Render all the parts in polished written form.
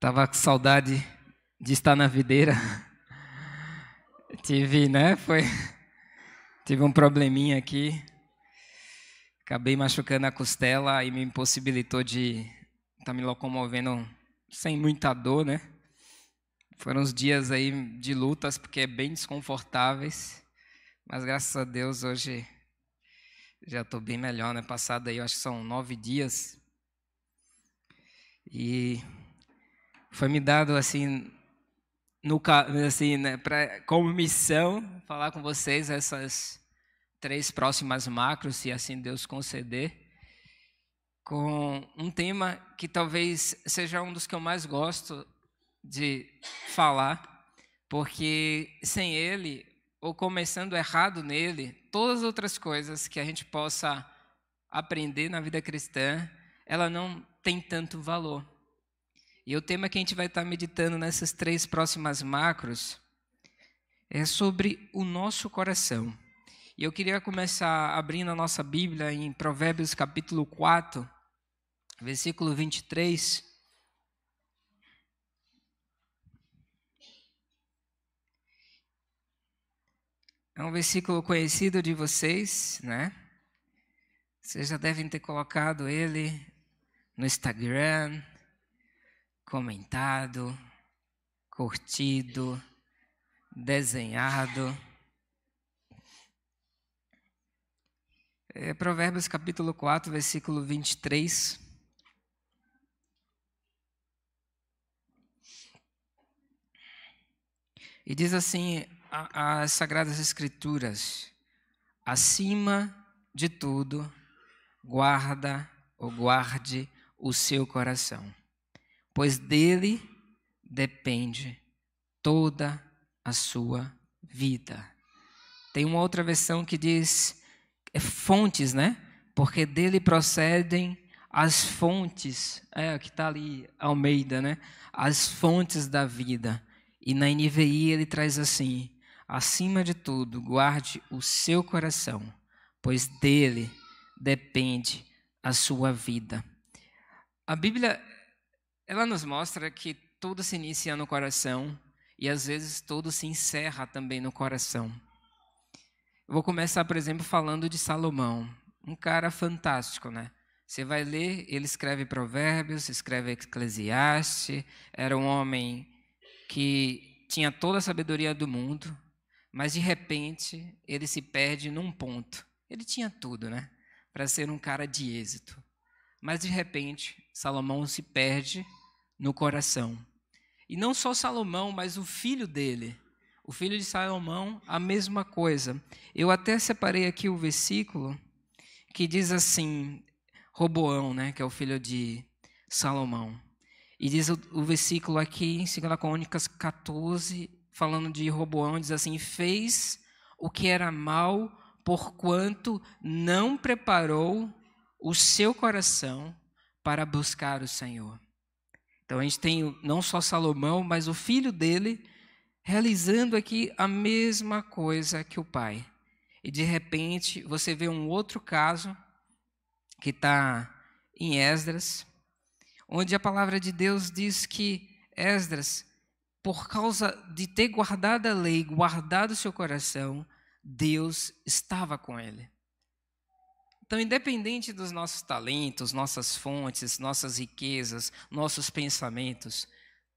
Tava com saudade de estar na videira. Tive um probleminha aqui. Acabei machucando a costela e me impossibilitou de estar me locomovendo sem muita dor, né? Foram uns dias aí de lutas, porque é bem desconfortáveis. Mas graças a Deus hoje já estou bem melhor, né? Passado aí, eu acho que são 9 dias. E foi me dado assim, né, como missão, falar com vocês essas 3 próximas macros, se assim Deus conceder, com um tema que talvez seja um dos que eu mais gosto de falar, porque sem ele, ou começando errado nele, todas as outras coisas que a gente possa aprender na vida cristã, ela não tem tanto valor. E o tema que a gente vai estar meditando nessas 3 próximas macros é sobre o nosso coração. E eu queria começar abrindo a nossa Bíblia em Provérbios capítulo 4, versículo 23. É um versículo conhecido de vocês, né? Vocês já devem ter colocado ele no Instagram, comentado, curtido, desenhado. Provérbios capítulo 4, versículo 23. E diz assim as Sagradas Escrituras: acima de tudo, guarde o seu coração, pois dele depende toda a sua vida. Tem uma outra versão que diz fontes, né? Porque dele procedem as fontes, que está ali, Almeida, né? As fontes da vida. E na NVI ele traz assim: acima de tudo, guarde o seu coração, pois dele depende a sua vida. A Bíblia, ela nos mostra que tudo se inicia no coração e às vezes tudo se encerra também no coração. Eu vou começar, por exemplo, falando de Salomão, um cara fantástico, né? Você vai ler, ele escreve Provérbios, escreve Eclesiastes, era um homem que tinha toda a sabedoria do mundo, mas de repente ele se perde num ponto. Ele tinha tudo, né? Para ser um cara de êxito. Mas de repente, Salomão se perde no coração. E não só Salomão, mas o filho dele. O filho de Salomão, a mesma coisa. Eu até separei aqui o versículo que diz assim, Roboão, né, que é o filho de Salomão. E diz o versículo aqui em 2 Crônicas 14, falando de Roboão, diz assim: fez o que era mal, porquanto não preparou o seu coração para buscar o Senhor. Então a gente tem não só Salomão, mas o filho dele realizando aqui a mesma coisa que o pai. E de repente você vê um outro caso que está em Esdras, onde a palavra de Deus diz que Esdras, por causa de ter guardado a lei, guardado o seu coração, Deus estava com ele. Então, independente dos nossos talentos, nossas fontes, nossas riquezas, nossos pensamentos,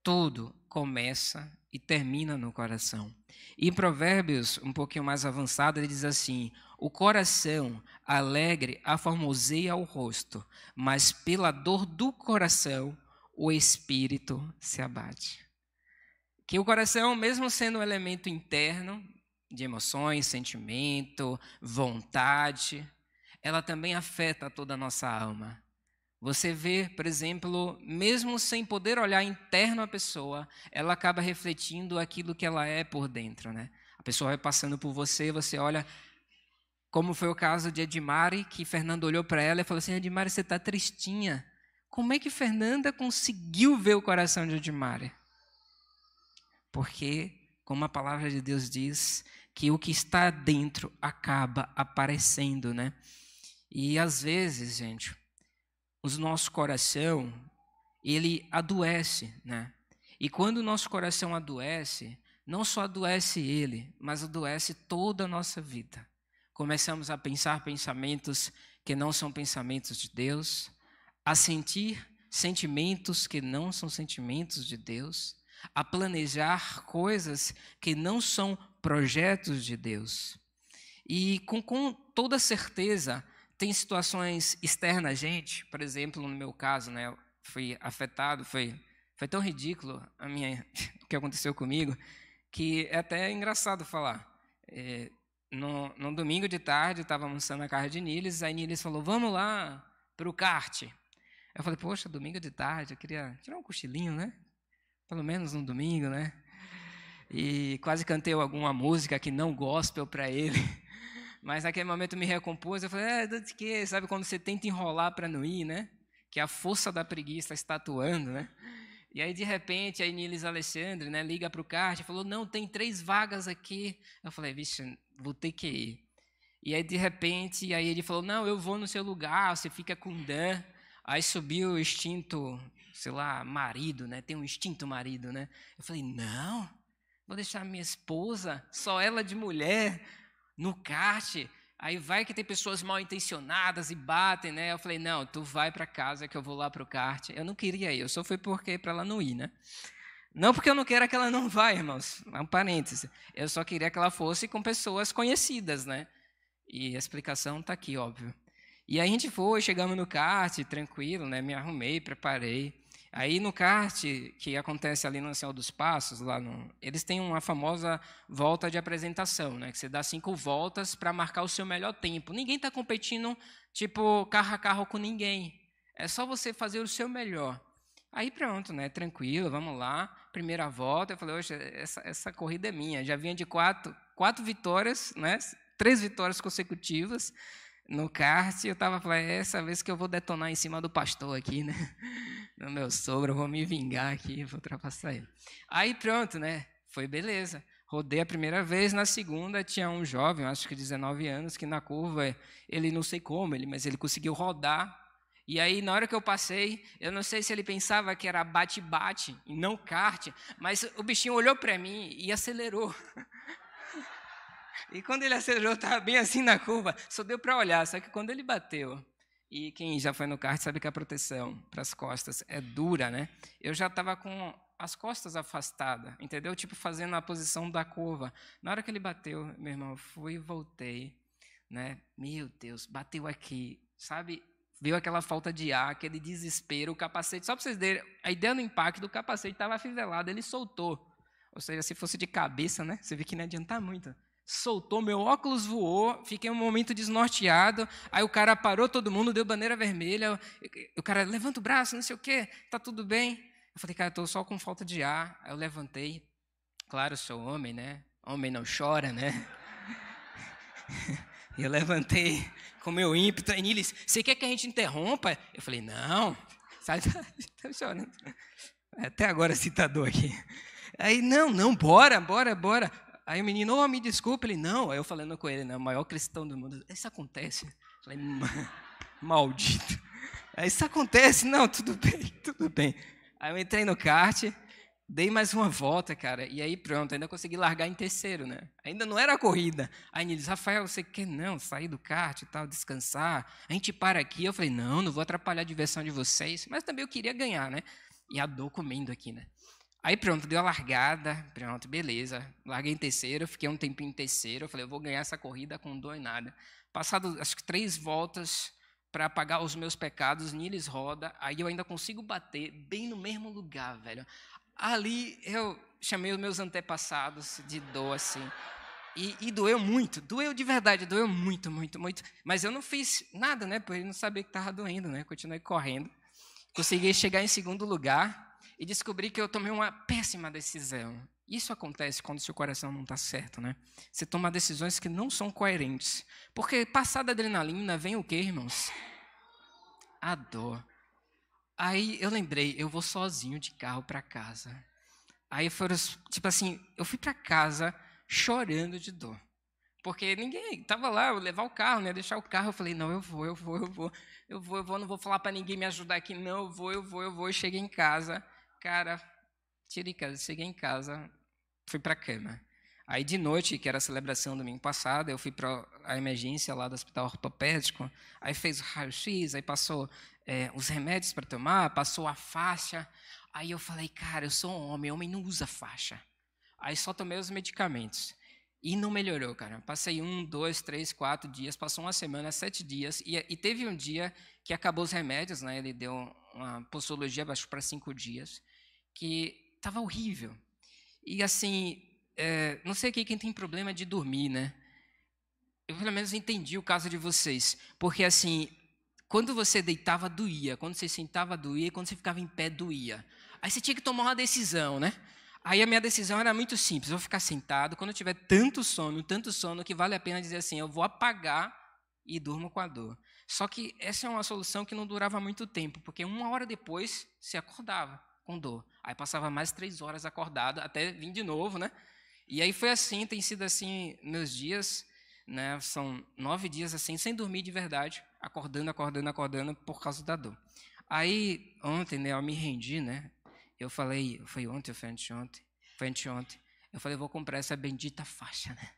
tudo começa e termina no coração. E em Provérbios, um pouquinho mais avançado, ele diz assim: o coração alegre aformoseia o rosto, mas pela dor do coração o espírito se abate. Que o coração, mesmo sendo um elemento interno, de emoções, sentimento, vontade, ela também afeta toda a nossa alma. Você vê, por exemplo, mesmo sem poder olhar interno a pessoa, ela acaba refletindo aquilo que ela é por dentro, né? A pessoa vai passando por você, você olha, como foi o caso de Edmari, que Fernando olhou para ela e falou assim: Edmari, você está tristinha. Como é que Fernanda conseguiu ver o coração de Edmari? Porque, como a palavra de Deus diz, que o que está dentro acaba aparecendo, né? E às vezes, gente, o nosso coração, ele adoece, né? E quando o nosso coração adoece, não só adoece ele, mas adoece toda a nossa vida. Começamos a pensar pensamentos que não são pensamentos de Deus, a sentir sentimentos que não são sentimentos de Deus, a planejar coisas que não são projetos de Deus. E com toda certeza, tem situações externas a gente, por exemplo, no meu caso, né, eu fui afetado, foi tão ridículo o que aconteceu comigo, que é até engraçado falar. No domingo de tarde, estava almoçando na casa de Niles, aí Niles falou, vamos lá para o kart. Eu falei, poxa, domingo de tarde, eu queria tirar um cochilinho, né? Pelo menos no domingo, né? E quase cantei alguma música que não gospel para ele. Mas naquele momento eu me recompus, eu falei, de que? Sabe quando você tenta enrolar para não ir, né? Que a força da preguiça está atuando, né? E aí, de repente, a Niles Alexandre, né, liga para o kart e falou, não, tem 3 vagas aqui. Eu falei, vixe, vou ter que ir. E aí, de repente, aí ele falou, não, eu vou no seu lugar, você fica com Dan. Aí subiu o instinto, sei lá, marido, né? Tem um instinto marido, né? Eu falei, não, vou deixar minha esposa, só ela de mulher, no kart. Aí vai que tem pessoas mal intencionadas e batem, né? Eu falei, não, tu vai para casa que eu vou lá para o kart. Eu não queria ir, eu só fui porque para ela não ir, né? Não porque eu não quero que ela não vá, irmãos, é um parêntese. Eu só queria que ela fosse com pessoas conhecidas, né? E a explicação está aqui, óbvio. E aí a gente foi, chegamos no kart, tranquilo, né? Me arrumei, preparei. Aí no kart, que acontece ali no Céu dos Passos, eles têm uma famosa volta de apresentação, né? Que você dá 5 voltas para marcar o seu melhor tempo. Ninguém está competindo, tipo, carro a carro com ninguém. É só você fazer o seu melhor. Aí pronto, né? Tranquilo, vamos lá. Primeira volta, eu falei, oxe, essa corrida é minha. Já vinha de 4 vitórias, né? 3 vitórias consecutivas no kart. Eu estava falando, é essa vez que eu vou detonar em cima do pastor aqui, né? Do meu sogro, eu vou me vingar aqui, vou ultrapassar ele. Aí pronto, né? Foi beleza. Rodei a primeira vez, na segunda tinha um jovem, acho que 19 anos, que na curva, ele não sei como, mas ele conseguiu rodar. E aí, na hora que eu passei, eu não sei se ele pensava que era bate-bate e não kart, mas o bichinho olhou para mim e acelerou. E quando ele acelerou, estava bem assim na curva, só deu para olhar, só que quando ele bateu, e quem já foi no kart sabe que a proteção para as costas é dura, né? Eu já estava com as costas afastadas, entendeu? Tipo, fazendo a posição da curva. Na hora que ele bateu, meu irmão, eu fui e voltei, né? Meu Deus, bateu aqui, sabe? Veio aquela falta de ar, aquele desespero, o capacete, só para vocês verem, a ideia do impacto do capacete estava afivelado, ele soltou. Ou seja, se fosse de cabeça, né? Você vê que não adianta muito. Soltou, meu óculos voou, fiquei um momento desnorteado, aí o cara parou todo mundo, deu bandeira vermelha, o cara levanta o braço, não sei o quê, tá tudo bem? Eu falei, cara, estou só com falta de ar. Aí eu levantei, claro, sou homem, né? Homem não chora, né? Eu levantei com meu ímpeto, e Niles, você quer que a gente interrompa? Eu falei, não, sai, tá chorando. Até agora citador aqui. Aí, não, bora. Aí o menino, me desculpa. Ele, não. Aí eu falando com ele, né, o maior cristão do mundo. Isso acontece. Eu falei, maldito. Aí, isso acontece. Não, tudo bem. Aí eu entrei no kart, dei mais uma volta, cara. E aí pronto, ainda consegui largar em terceiro, né? Ainda não era a corrida. Aí ele diz, Rafael, você quer não sair do kart e tal, descansar? A gente para aqui. Eu falei, não vou atrapalhar a diversão de vocês. Mas também eu queria ganhar, né? E a dor comendo aqui, né? Aí pronto, deu a largada, pronto, beleza. Larguei em terceiro, fiquei um tempinho em terceiro. Eu falei, eu vou ganhar essa corrida com dor e nada. Passado, acho que 3 voltas para apagar os meus pecados, Niles roda, aí eu ainda consigo bater bem no mesmo lugar, velho. Ali eu chamei os meus antepassados de dor, assim. E doeu muito, doeu de verdade, doeu muito. Mas eu não fiz nada, né? Porque ele não sabia que estava doendo, né? Continuei correndo. Consegui chegar em segundo lugar e descobri que eu tomei uma péssima decisão. Isso acontece quando seu coração não está certo, né? Você toma decisões que não são coerentes. Porque passada a adrenalina vem o quê, irmãos? A dor. Aí eu lembrei, eu vou sozinho de carro para casa. Aí foram, tipo assim, eu fui para casa chorando de dor. Porque ninguém estava lá, eu levar o carro, né? Deixar o carro. Eu falei, não, eu vou, não vou falar para ninguém me ajudar aqui, não, eu vou. Eu cheguei em casa, cara, Cheguei em casa, fui para a cama. Aí de noite, que era a celebração domingo passado, eu fui para a emergência lá do hospital ortopédico, aí fez o raio-x, aí passou os remédios para tomar, passou a faixa. Aí eu falei, cara, eu sou um homem não usa faixa. Aí só tomei os medicamentos. E não melhorou, cara. Passei 1, 2, 3, 4 dias, passou uma semana, 7 dias, e teve um dia que acabou os remédios, né? Ele deu uma posologia, acho para 5 dias, que estava horrível. E assim, não sei quem tem problema de dormir, né? Eu pelo menos entendi o caso de vocês, porque assim, quando você deitava doía, quando você sentava doía, quando você ficava em pé doía. Aí você tinha que tomar uma decisão, né? Aí a minha decisão era muito simples, eu vou ficar sentado, quando eu tiver tanto sono, que vale a pena dizer assim, eu vou apagar e durmo com a dor. Só que essa é uma solução que não durava muito tempo, porque 1 hora depois você acordava com dor. Aí passava mais 3 horas acordado, até vir de novo, né? E aí foi assim, tem sido assim meus dias, né? São 9 dias assim, sem dormir de verdade, acordando por causa da dor. Aí ontem, né, eu me rendi, né? Eu falei, foi ontem ou foi anteontem? Foi anteontem. Eu falei, vou comprar essa bendita faixa, né?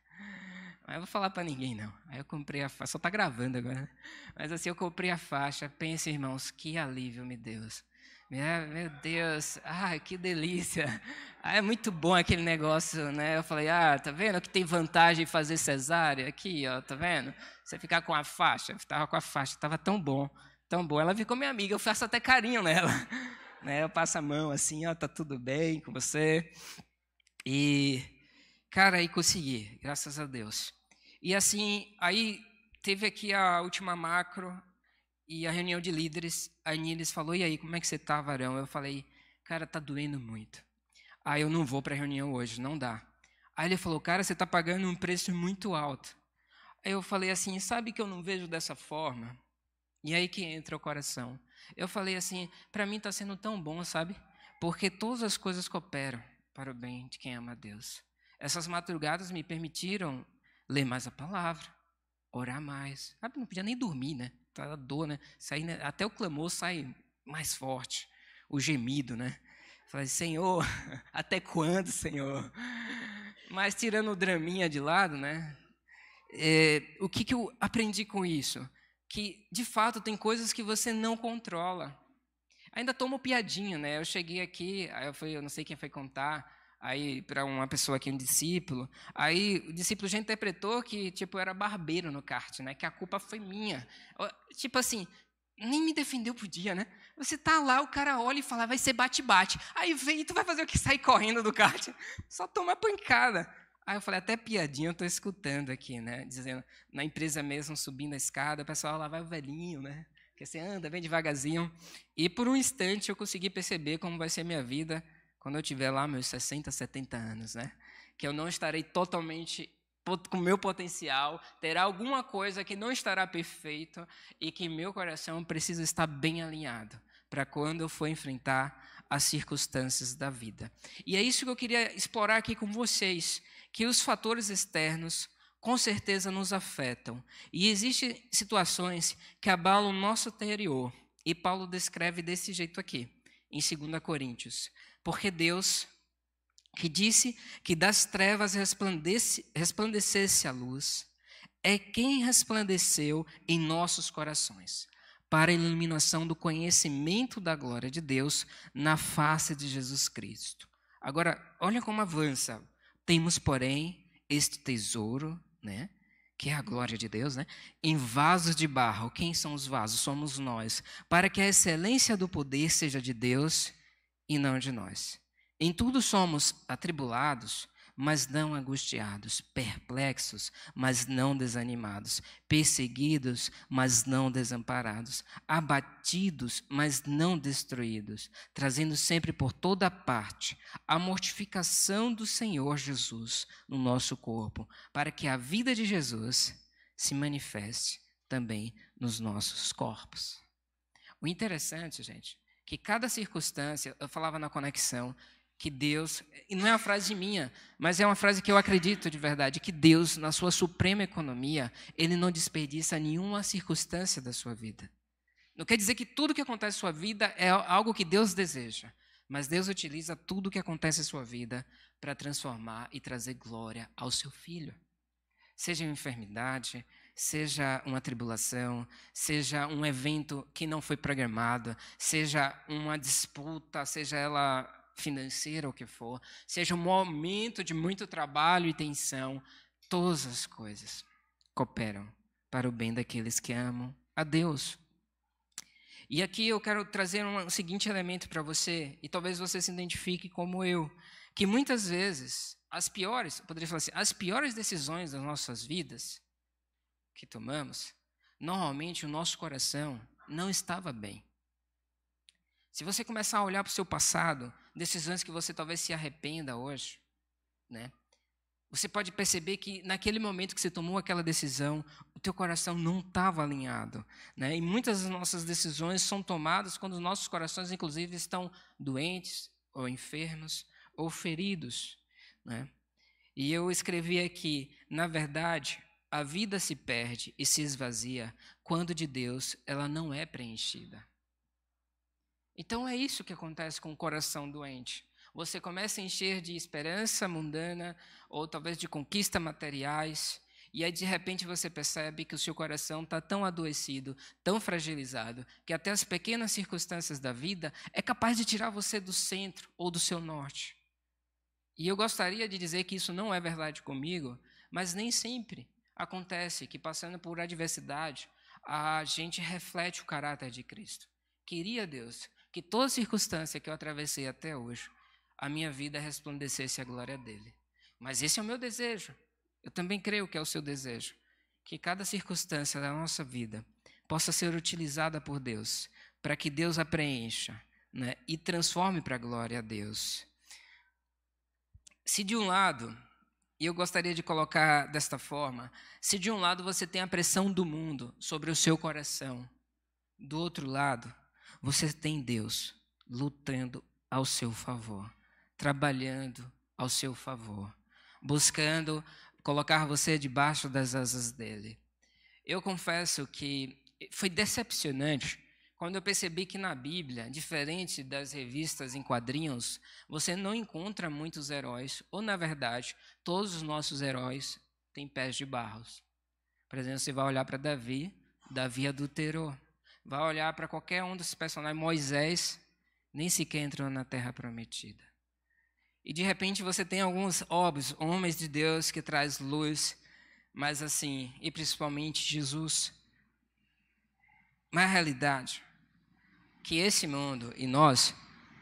Mas eu vou falar para ninguém, não. Aí eu comprei a faixa, só está gravando agora, né? Mas assim, eu comprei a faixa, pensa, irmãos, que alívio, meu Deus. Meu Deus, que delícia. É muito bom aquele negócio, né? Eu falei, tá vendo que tem vantagem em fazer cesárea? Aqui, ó, tá vendo? Você ficar com a faixa. Eu estava com a faixa, estava tão bom, tão bom. Ela ficou minha amiga, eu faço até carinho nela. Né? Eu passo a mão assim, ó, tá tudo bem com você? E, cara, aí consegui, graças a Deus. E assim, aí teve aqui a última macro e a reunião de líderes. A Niles falou, e aí, como é que você tá, varão? Eu falei, cara, tá doendo muito. Aí eu não vou para a reunião hoje, não dá. Aí ele falou, cara, você tá pagando um preço muito alto. Aí eu falei assim, sabe que eu não vejo dessa forma? E aí que entra o coração. Eu falei assim, para mim está sendo tão bom, sabe? Porque todas as coisas cooperam para o bem de quem ama a Deus. Essas madrugadas me permitiram ler mais a palavra, orar mais. Não podia nem dormir, né? Tava dor, né? Até o clamor sai mais forte, o gemido, né? Falei, Senhor, até quando, Senhor? Mas tirando o draminha de lado, né? O que eu aprendi com isso? Que, de fato, tem coisas que você não controla. Ainda tomo piadinha, né? Eu cheguei aqui, aí eu não sei quem foi contar, aí para uma pessoa aqui, um discípulo, aí o discípulo já interpretou que, tipo, eu era barbeiro no kart, né? Que a culpa foi minha. Tipo assim, nem me defendeu por dia, né? Você tá lá, o cara olha e fala, vai ser bate-bate. Aí vem, tu vai fazer o que? Sair correndo do kart? Só toma pancada. Aí eu falei, até piadinha eu estou escutando aqui, né? Dizendo, na empresa mesmo, subindo a escada, o pessoal lá vai o velhinho, né? Que você anda bem devagarzinho. E por um instante eu consegui perceber como vai ser a minha vida quando eu tiver lá meus 60, 70 anos, né? Que eu não estarei totalmente com o meu potencial, terá alguma coisa que não estará perfeito e que meu coração precisa estar bem alinhado para quando eu for enfrentar as circunstâncias da vida. E é isso que eu queria explorar aqui com vocês, que os fatores externos com certeza nos afetam. E existem situações que abalam o nosso interior. E Paulo descreve desse jeito aqui, em 2 Coríntios. Porque Deus, que disse que das trevas resplandecesse a luz, é quem resplandeceu em nossos corações, para a iluminação do conhecimento da glória de Deus na face de Jesus Cristo. Agora, olha como avança. Temos, porém, este tesouro, né, que é a glória de Deus, né, em vasos de barro. Quem são os vasos? Somos nós. Para que a excelência do poder seja de Deus e não de nós. Em tudo somos atribulados, mas não angustiados, perplexos, mas não desanimados, perseguidos, mas não desamparados, abatidos, mas não destruídos, trazendo sempre por toda parte a mortificação do Senhor Jesus no nosso corpo, para que a vida de Jesus se manifeste também nos nossos corpos. O interessante, gente, que cada circunstância, eu falava na conexão, que Deus, e não é uma frase minha, mas é uma frase que eu acredito de verdade, que Deus, na sua suprema economia, Ele não desperdiça nenhuma circunstância da sua vida. Não quer dizer que tudo que acontece na sua vida é algo que Deus deseja, Mas Deus utiliza tudo o que acontece em sua vida para transformar e trazer glória ao seu filho. Seja uma enfermidade, seja uma tribulação, seja um evento que não foi programado, seja uma disputa, seja ela financeira ou o que for, seja um momento de muito trabalho e tensão, todas as coisas cooperam para o bem daqueles que amam a Deus. E aqui eu quero trazer um seguinte elemento para você, e talvez você se identifique como eu, que muitas vezes eu poderia falar assim, as piores decisões das nossas vidas que tomamos, normalmente o nosso coração não estava bem. Se você começar a olhar para o seu passado, decisões que você talvez se arrependa hoje, né? Você pode perceber que naquele momento que você tomou aquela decisão, o teu coração não estava alinhado, né? E muitas das nossas decisões são tomadas quando os nossos corações, inclusive, estão doentes, ou enfermos, ou feridos, né? E eu escrevi aqui, na verdade, a vida se perde e se esvazia quando de Deus ela não é preenchida. Então é isso que acontece com o coração doente. Você começa a encher de esperança mundana ou talvez de conquistas materiais, e aí de repente você percebe que o seu coração está tão adoecido, tão fragilizado, que até as pequenas circunstâncias da vida é capaz de tirar você do centro ou do seu norte. E eu gostaria de dizer que isso não é verdade comigo, mas nem sempre acontece que passando por adversidade, a gente reflete o caráter de Cristo. Queria Deus que toda circunstância que eu atravessei até hoje, a minha vida resplandecesse a glória dele. Mas esse é o meu desejo. Eu também creio que é o seu desejo. Que cada circunstância da nossa vida possa ser utilizada por Deus, para que Deus a preencha, né, e transforme para a glória a Deus. Se de um lado, e eu gostaria de colocar desta forma, se de um lado você tem a pressão do mundo sobre o seu coração, do outro lado, você tem Deus lutando ao seu favor, trabalhando ao seu favor, buscando colocar você debaixo das asas dele. Eu confesso que foi decepcionante quando eu percebi que na Bíblia, diferente das revistas em quadrinhos, você não encontra muitos heróis, ou na verdade, todos os nossos heróis têm pés de barros. Por exemplo, você vai olhar para Davi, Davi adulterou. Vai olhar para qualquer um dos personagens, Moisés, nem sequer entrou na terra prometida. E de repente você tem alguns óbvios, homens de Deus que traz luz, mas assim, e principalmente Jesus. Mas a realidade que esse mundo e nós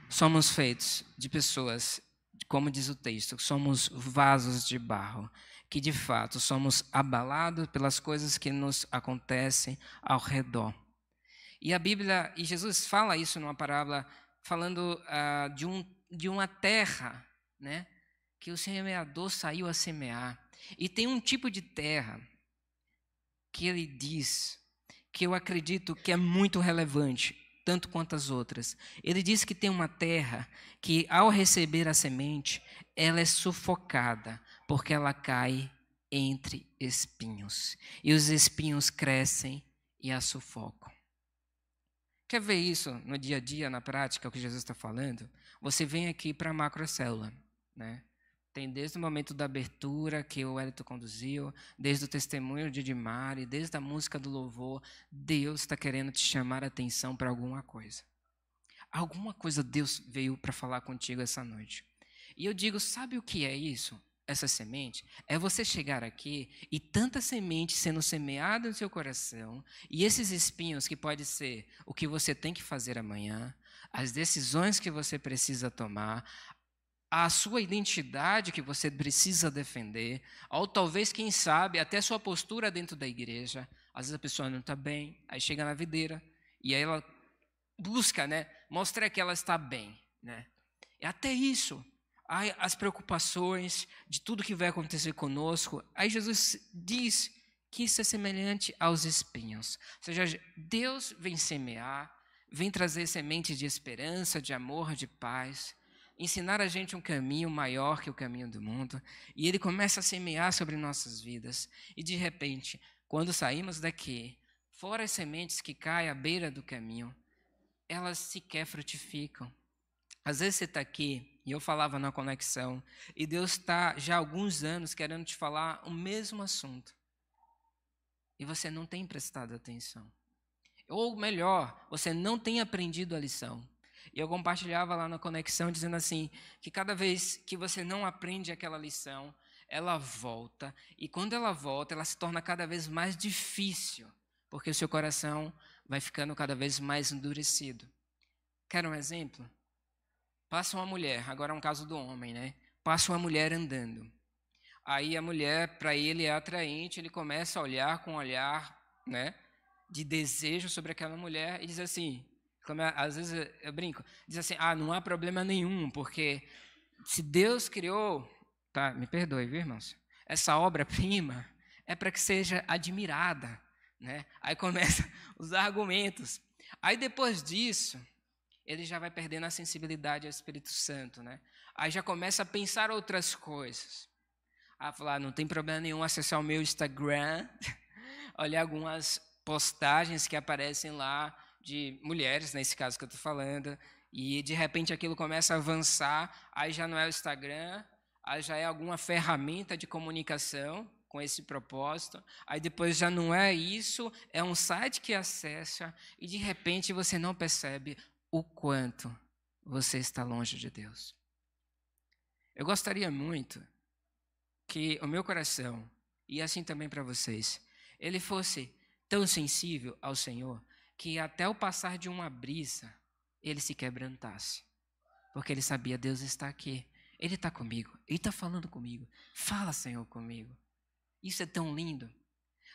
somos feitos de pessoas, como diz o texto, somos vasos de barro, que de fato somos abalados pelas coisas que nos acontecem ao redor. E a Bíblia, e Jesus fala isso numa parábola, falando de uma terra, né, que o semeador saiu a semear. E tem um tipo de terra que ele diz, que eu acredito que é muito relevante, tanto quanto as outras. Ele diz que tem uma terra que, ao receber a semente, ela é sufocada, porque ela cai entre espinhos. E os espinhos crescem e a sufocam. Quer ver isso no dia a dia, na prática, o que Jesus está falando? Você vem aqui para a macrocélula, né? Tem desde o momento da abertura que o Wellington conduziu, desde o testemunho de Dimari, desde a música do louvor, Deus está querendo te chamar a atenção para alguma coisa. Alguma coisa Deus veio para falar contigo essa noite. E eu digo, sabe o que é isso? Essa semente? É você chegar aqui e tanta semente sendo semeada no seu coração, e esses espinhos que pode ser o que você tem que fazer amanhã, as decisões que você precisa tomar, a sua identidade que você precisa defender, ou talvez, quem sabe, até sua postura dentro da igreja. Às vezes a pessoa não está bem, aí chega na videira, e aí ela busca, né, mostrar que ela está bem, né? E até isso, aí as preocupações de tudo que vai acontecer conosco, aí Jesus diz que isso é semelhante aos espinhos. Ou seja, Deus vem semear, vem trazer sementes de esperança, de amor, de paz, ensinar a gente um caminho maior que o caminho do mundo, e ele começa a semear sobre nossas vidas, e de repente, quando saímos daqui, fora as sementes que caem à beira do caminho, elas sequer frutificam, Às vezes você está aqui, e eu falava na conexão, e Deus está já há alguns anos querendo te falar o mesmo assunto. E você não tem prestado atenção. Ou melhor, você não tem aprendido a lição. E eu compartilhava lá na conexão dizendo assim, que cada vez que você não aprende aquela lição, ela volta. E quando ela volta, ela se torna cada vez mais difícil, porque o seu coração vai ficando cada vez mais endurecido. Quer um exemplo? Passa uma mulher, agora é um caso do homem, né? Passa uma mulher andando. Aí a mulher, para ele, é atraente, ele começa a olhar com um olhar, né, de desejo sobre aquela mulher e diz assim, às vezes eu brinco, diz assim, não há problema nenhum, porque se Deus criou, tá, me perdoe, viu, irmãos? Essa obra-prima é para que seja admirada, né? Aí começa os argumentos. Aí depois disso, ele já vai perdendo a sensibilidade ao Espírito Santo, né? Aí já começa a pensar outras coisas. A falar, não tem problema nenhum acessar o meu Instagram, olhar algumas postagens que aparecem lá de mulheres, nesse caso que eu estou falando, e de repente aquilo começa a avançar, aí já não é o Instagram, aí já é alguma ferramenta de comunicação com esse propósito, aí depois já não é isso, é um site que acessa, e de repente você não percebe o quanto você está longe de Deus. Eu gostaria muito que o meu coração, e assim também para vocês, ele fosse tão sensível ao Senhor, que até o passar de uma brisa, ele se quebrantasse. Porque ele sabia, Deus está aqui, Ele está comigo, Ele está falando comigo. Fala, Senhor, comigo. Isso é tão lindo.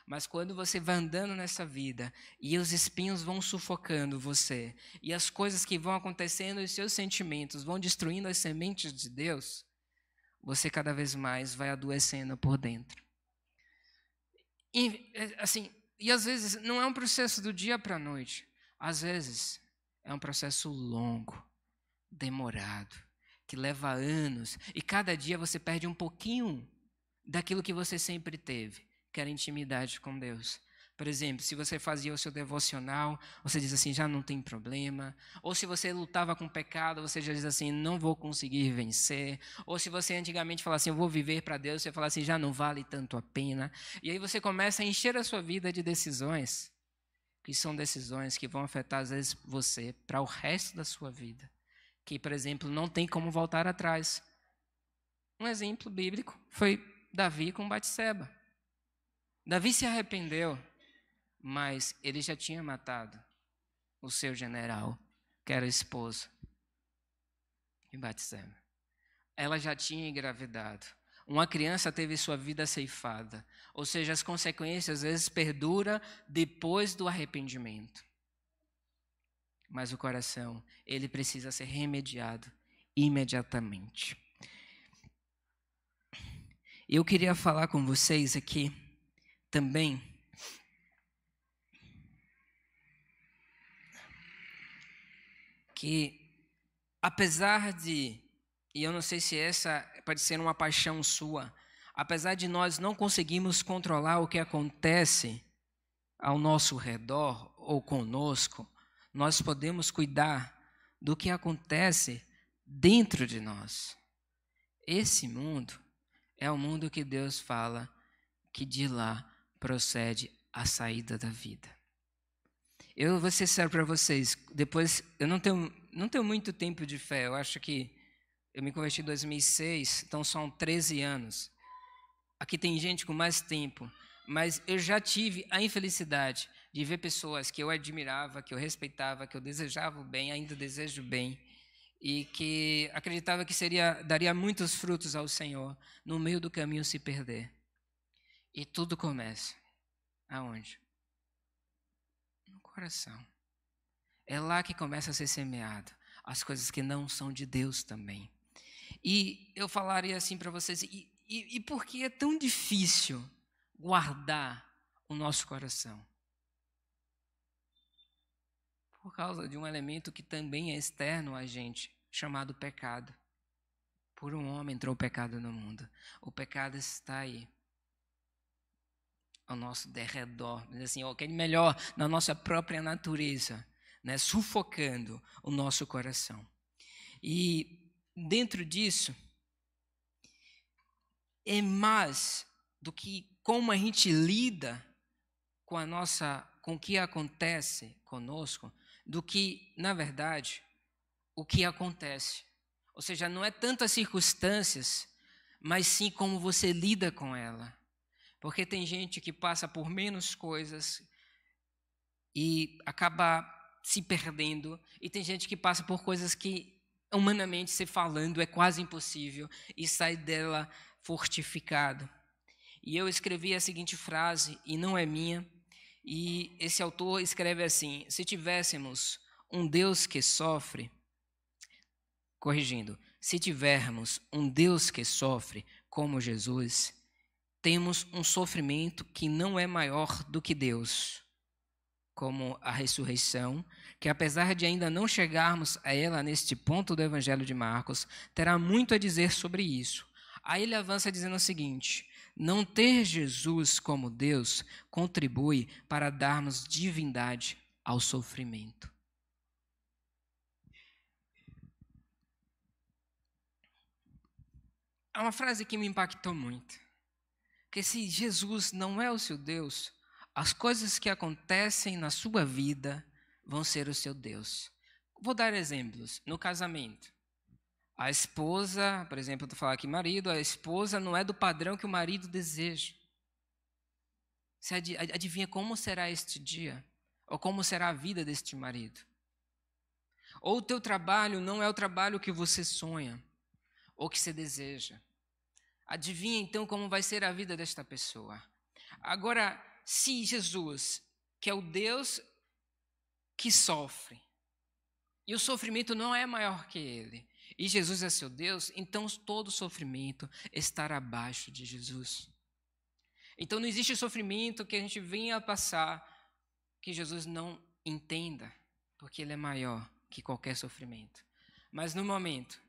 Mas quando você vai andando nessa vida e os espinhos vão sufocando você, e as coisas que vão acontecendo, os seus sentimentos vão destruindo as sementes de Deus, você cada vez mais vai adoecendo por dentro. E, assim, e às vezes não é um processo do dia para a noite. Às vezes é um processo longo, demorado, que leva anos. E cada dia você perde um pouquinho daquilo que você sempre teve, que era intimidade com Deus. Por exemplo, se você fazia o seu devocional, você diz assim, já não tem problema. Ou se você lutava com o pecado, você já diz assim, não vou conseguir vencer. Ou se você antigamente falava assim, eu vou viver para Deus, você fala assim, já não vale tanto a pena. E aí você começa a encher a sua vida de decisões, que são decisões que vão afetar, às vezes, você para o resto da sua vida. Que, por exemplo, não tem como voltar atrás. Um exemplo bíblico foi Davi com Batseba. Davi se arrependeu, mas ele já tinha matado o seu general, que era esposo de Batseba. Ela já tinha engravidado. Uma criança teve sua vida ceifada. Ou seja, as consequências às vezes perduram depois do arrependimento. Mas o coração, ele precisa ser remediado imediatamente. Eu queria falar com vocês aqui também que, apesar de, e eu não sei se essa pode ser uma paixão sua, apesar de nós não conseguirmos controlar o que acontece ao nosso redor ou conosco, nós podemos cuidar do que acontece dentro de nós. Esse mundo é o mundo que Deus fala que de lá procede a saída da vida. Eu vou ser sincero para vocês, depois, eu não tenho muito tempo de fé, eu acho que eu me converti em 2006, então são 13 anos. Aqui tem gente com mais tempo, mas eu já tive a infelicidade de ver pessoas que eu admirava, que eu respeitava, que eu desejava o bem, ainda desejo o bem, e que acreditava que daria muitos frutos ao Senhor, no meio do caminho se perder. E tudo começa aonde? No coração. É lá que começa a ser semeado as coisas que não são de Deus também. E eu falaria assim para vocês, e por que é tão difícil guardar o nosso coração? Por causa de um elemento que também é externo a gente, chamado pecado. Por um homem entrou o pecado no mundo. O pecado está aí, ao nosso derredor, assim, ou melhor, na nossa própria natureza, né, sufocando o nosso coração. E dentro disso, é mais do que como a gente lida com com o que acontece conosco, do que, na verdade, o que acontece. Ou seja, não é tanto as circunstâncias, mas sim como você lida com ela. Porque tem gente que passa por menos coisas e acaba se perdendo, e tem gente que passa por coisas que, humanamente se falando, é quase impossível e sai dela fortificado. E eu escrevi a seguinte frase, e não é minha, e esse autor escreve assim: se tivéssemos um Deus que sofre, corrigindo, se tivermos um Deus que sofre como Jesus, temos um sofrimento que não é maior do que Deus, como a ressurreição, que apesar de ainda não chegarmos a ela neste ponto do Evangelho de Marcos, terá muito a dizer sobre isso. Aí ele avança dizendo o seguinte: não ter Jesus como Deus contribui para darmos divindade ao sofrimento. É uma frase que me impactou muito. Porque se Jesus não é o seu Deus, as coisas que acontecem na sua vida vão ser o seu Deus. Vou dar exemplos. No casamento, a esposa, por exemplo, eu falar aqui marido, a esposa não é do padrão que o marido deseja. Você adivinha como será este dia? Ou como será a vida deste marido? Ou o teu trabalho não é o trabalho que você sonha, ou que você deseja. Adivinha então como vai ser a vida desta pessoa. Agora, se Jesus, que é o Deus que sofre, e o sofrimento não é maior que ele, e Jesus é seu Deus, então todo sofrimento estará abaixo de Jesus. Então não existe sofrimento que a gente venha a passar que Jesus não entenda, porque ele é maior que qualquer sofrimento. Mas no momento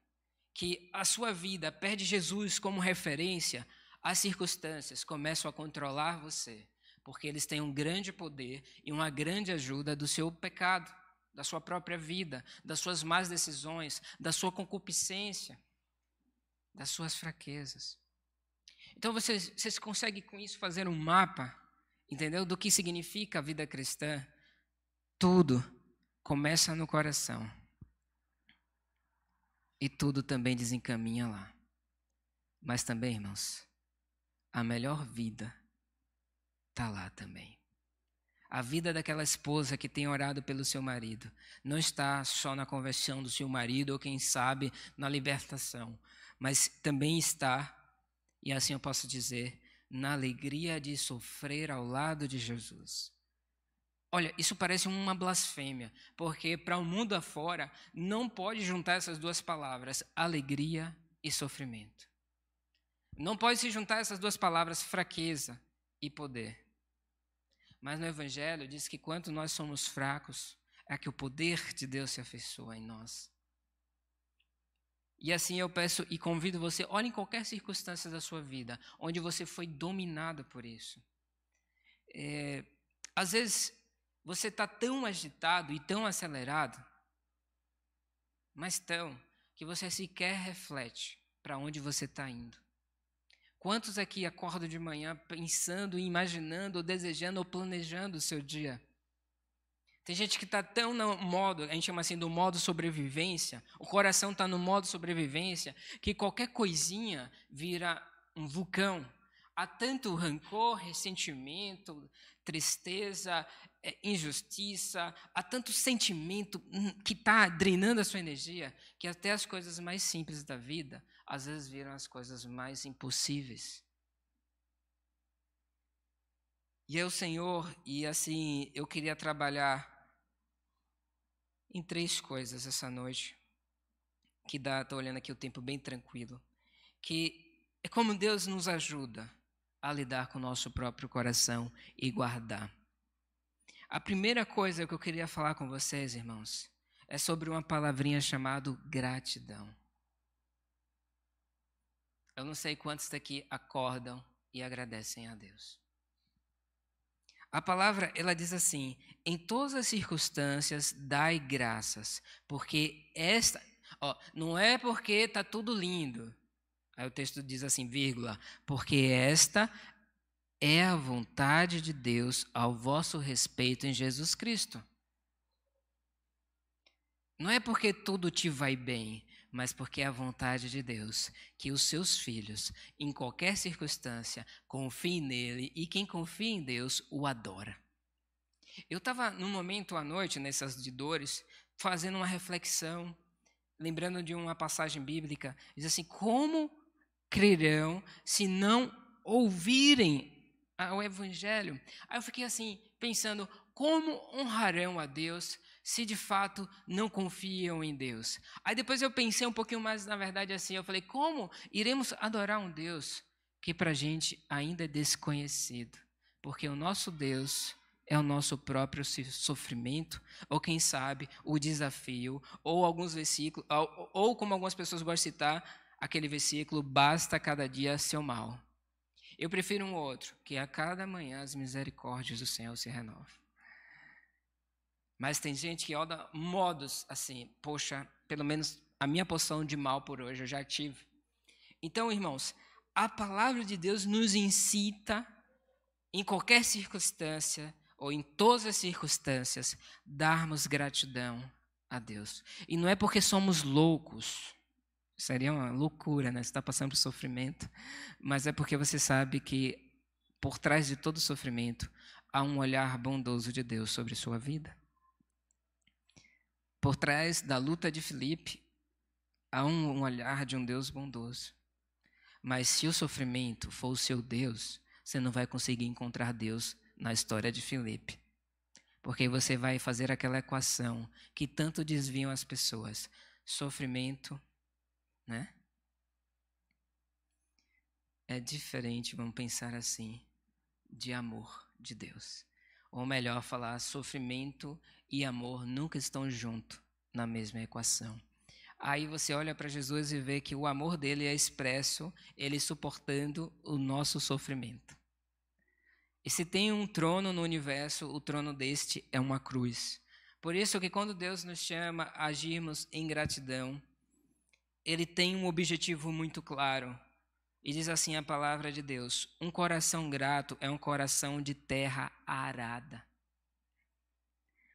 que a sua vida perde Jesus como referência, as circunstâncias começam a controlar você, porque eles têm um grande poder e uma grande ajuda do seu pecado, da sua própria vida, das suas más decisões, da sua concupiscência, das suas fraquezas. Então vocês conseguem com isso fazer um mapa, entendeu? Do que significa a vida cristã. Tudo começa no coração. E tudo também desencaminha lá. Mas também, irmãos, a melhor vida está lá também. A vida daquela esposa que tem orado pelo seu marido não está só na conversão do seu marido ou, quem sabe, na libertação, mas também está, e assim eu posso dizer, na alegria de sofrer ao lado de Jesus. Olha, isso parece uma blasfêmia, porque para o mundo afora não pode juntar essas duas palavras, alegria e sofrimento. Não pode se juntar essas duas palavras, fraqueza e poder. Mas no Evangelho diz que quanto nós somos fracos, é que o poder de Deus se afeiçoa em nós. E assim eu peço e convido você, olhe em qualquer circunstância da sua vida, onde você foi dominado por isso. Às vezes você está tão agitado e tão acelerado, mas tão, que você sequer reflete para onde você está indo. Quantos aqui acordam de manhã pensando, imaginando, ou desejando, ou planejando o seu dia? Tem gente que está tão no modo, a gente chama assim do modo sobrevivência, o coração está no modo sobrevivência, que qualquer coisinha vira um vulcão. Há tanto rancor, ressentimento, tristeza, injustiça, há tanto sentimento que está drenando a sua energia, que até as coisas mais simples da vida, às vezes viram as coisas mais impossíveis. E é o Senhor, e assim, eu queria trabalhar em 3 coisas essa noite, que estou olhando aqui o tempo bem tranquilo, que é como Deus nos ajuda a lidar com o nosso próprio coração e guardar. A primeira coisa que eu queria falar com vocês, irmãos, é sobre uma palavrinha chamada gratidão. Eu não sei quantos daqui acordam e agradecem a Deus. A palavra, ela diz assim: em todas as circunstâncias dai graças, porque Ó, não é porque está tudo lindo. Aí o texto diz assim, vírgula, porque esta é a vontade de Deus ao vosso respeito em Jesus Cristo. Não é porque tudo te vai bem, mas porque é a vontade de Deus que os seus filhos, em qualquer circunstância, confiem nele e quem confia em Deus o adora. Eu estava num momento à noite, nessas de dores, fazendo uma reflexão, lembrando de uma passagem bíblica, diz assim: como crerão se não ouvirem o evangelho? Aí eu fiquei assim, pensando, como honrarão a Deus se de fato não confiam em Deus? Aí depois eu pensei um pouquinho mais, na verdade, assim, eu falei, como iremos adorar um Deus que para a gente ainda é desconhecido? Porque o nosso Deus é o nosso próprio sofrimento, ou quem sabe, o desafio, ou alguns versículos, ou como algumas pessoas gostam de citar, aquele versículo, basta cada dia seu mal. Eu prefiro um outro, que a cada manhã as misericórdias do Senhor se renovam. Mas tem gente que olha modos assim, poxa, pelo menos a minha porção de mal por hoje eu já tive. Então, irmãos, a palavra de Deus nos incita, em qualquer circunstância, ou em todas as circunstâncias, darmos gratidão a Deus. E não é porque somos loucos, seria uma loucura, né? Você está passando por sofrimento, mas é porque você sabe que por trás de todo sofrimento há um olhar bondoso de Deus sobre sua vida. Por trás da luta de Filipe há um olhar de um Deus bondoso. Mas se o sofrimento for o seu Deus, você não vai conseguir encontrar Deus na história de Filipe. Porque você vai fazer aquela equação que tanto desviam as pessoas. Sofrimento, né? É diferente, vamos pensar assim, de amor de Deus. Ou melhor, falar sofrimento e amor nunca estão juntos na mesma equação. Aí você olha para Jesus e vê que o amor dele é expresso, ele suportando o nosso sofrimento. E se tem um trono no universo, o trono deste é uma cruz. Por isso que quando Deus nos chama a agirmos em gratidão, ele tem um objetivo muito claro. E diz assim a palavra de Deus: um coração grato é um coração de terra arada.